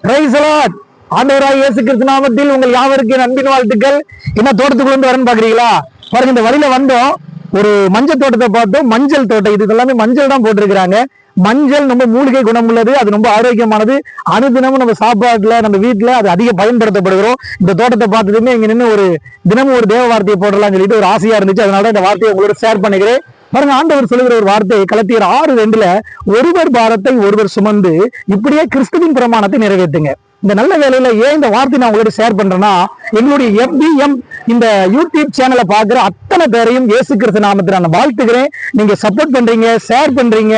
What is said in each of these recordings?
Praise the Lord. ஆண்டவராகிய இயேசு கிறிஸ்து நாமத்தில் உங்கள் யாவருக்கு என் அன்பின் வாழ்த்துக்கள். என்ன தோட்டத்துக்குள்ள இருந்து வரேன்னு பாக்குறீங்களா? பாருங்க, இந்த வழியில வந்தோம், ஒரு மஞ்சள் தோட்டத்தை பார்த்தோம். மஞ்சள் தோட்டம், இது எல்லாமே மஞ்சள் தான் போட்டிருக்கிறாங்க. மஞ்சள் ரொம்ப மூலிகை குணம் உள்ளது, அது ரொம்ப ஆரோக்கியமானது. அனுதினமும் நம்ம சாப்பாட்டுல, நம்ம வீட்டுல அது அதிக பயன்படுத்தப்படுகிறோம். இந்த தோட்டத்தை பார்த்ததுமே இங்க நின்று ஒரு தினமும் ஒரு தேவ வார்த்தையை போடலாம்னு சொல்லிட்டு ஒரு ஆசையா இருந்துச்சு. அதனால இந்த வார்த்தையை உங்களோட ஷேர் பண்ணிக்கிறேன். பாருங்க, ஆண்டவர் சொல்லுகிற ஒரு வார்த்தை கலத்தியர் 6:2, ஒருவர் பாரத்தை ஒருவர் சுமந்து இப்படியே கிறிஸ்துவின் பிரமாணத்தை நிறைவேற்றுங்க. இந்த நல்ல வேலையில ஏன் இந்த வார்த்தை நான் உங்களோட ஷேர் பண்றேன்னா, எங்களுடைய FBM இந்த யூடியூப் சேனலை பாக்குற அத்தனை பேரையும் இயேசு கிறிஸ்து நாமத்தில் நான் வாழ்த்துக்கிறேன். நீங்க சப்போர்ட் பண்றீங்க, ஷேர் பண்றீங்க,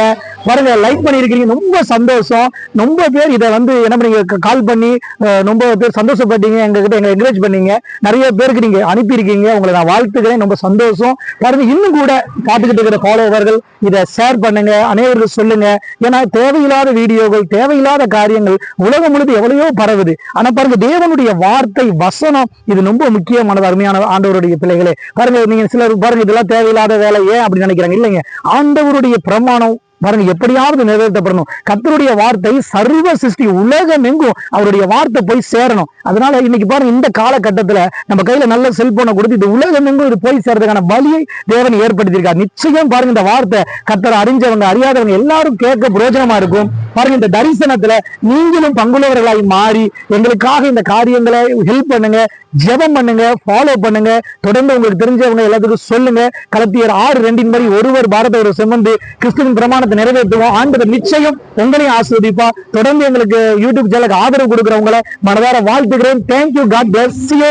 பாருங்க லைக் பண்ணிருக்கீங்க, ரொம்ப சந்தோஷம். ரொம்ப பேர் இதை என்ன பண்ணீங்க, கால் பண்ணி ரொம்ப பேர் சந்தோஷப்பட்டீங்க, எங்ககிட்ட எங்களை என்கரேஜ் பண்ணீங்க. நிறைய பேருக்கு நீங்க அனுப்பியிருக்கீங்க, உங்களை நான் வாழ்த்துக்கிறேன், ரொம்ப சந்தோஷம். பாருங்க, இன்னும் கூட பார்த்துக்கிட்டு இருக்கிற ஃபாலோவர்கள் இதை ஷேர் பண்ணுங்க, அனைவருக்கும் சொல்லுங்க. ஏன்னா தேவையில்லாத வீடியோக்கள், தேவையில்லாத காரியங்கள் உலகம் முழுது எவ்வளவோ பரவுது. ஆனா பாருங்க, தேவனுடைய வார்த்தை வசனம் இது ரொம்ப முக்கியமானது. அருமையான ஆண்டவருடைய பிள்ளைகளே, பாருங்க, நீங்க சிலர் பாருங்க இதெல்லாம் தேவையில்லாத வேலை ஏன் அப்படி நினைக்கிறாங்க. இல்லைங்க, ஆண்டவருடைய பிரமாணம் பாருங்க எப்படியாவது நிறைவேற்றப்படணும். கர்த்தருடைய வார்த்தை சர்வ சிருஷ்டி உலகம் எங்கும் அவருடைய வார்த்தை போய் சேரணும். அதனால இன்னைக்கு பாருங்க, இந்த காலகட்டத்துல நம்ம கையில நல்ல செல்போனை கொடுத்து இது உலகம் எங்கும் இது போய் சேர்றதுக்கான வழியை தேவன் ஏற்படுத்தியிருக்கார். நிச்சயம் பாருங்க, இந்த வார்த்தை கர்த்தரை அறிஞ்சவங்க அறியாதவங்க எல்லாரும் கேட்க பிரயோஜனமா இருக்கும். பாருங்க, இந்த தரிசனத்துல நீங்களும் பங்குள்ளவர்களாய் மாறி எங்களுக்காக இந்த காரியங்களை ஹெல்ப் பண்ணுங்க, ஜெபம் பண்ணுங்க, ஃபாலோ பண்ணுங்க. தொடர்ந்து உங்களுக்கு தெரிஞ்சவங்க எல்லாத்துக்கும் சொல்லுங்க. கலத்தியர் 6:2 படி ஒருவர் பாரத்தை ஒரு சுமந்து கிறிஸ்துவின் பிரமாணத்தை நிறைவேற்றுவோம். ஆண்டவர் நிச்சயம் உங்களையும் ஆசீர்வதிப்பா. தொடர்ந்து எங்களுக்கு யூடியூப் சேனலுக்கு ஆதரவு கொடுக்கிறவங்களை மனதார வாழ்த்துக்கிறேன். தேங்க்யூ. God bless you.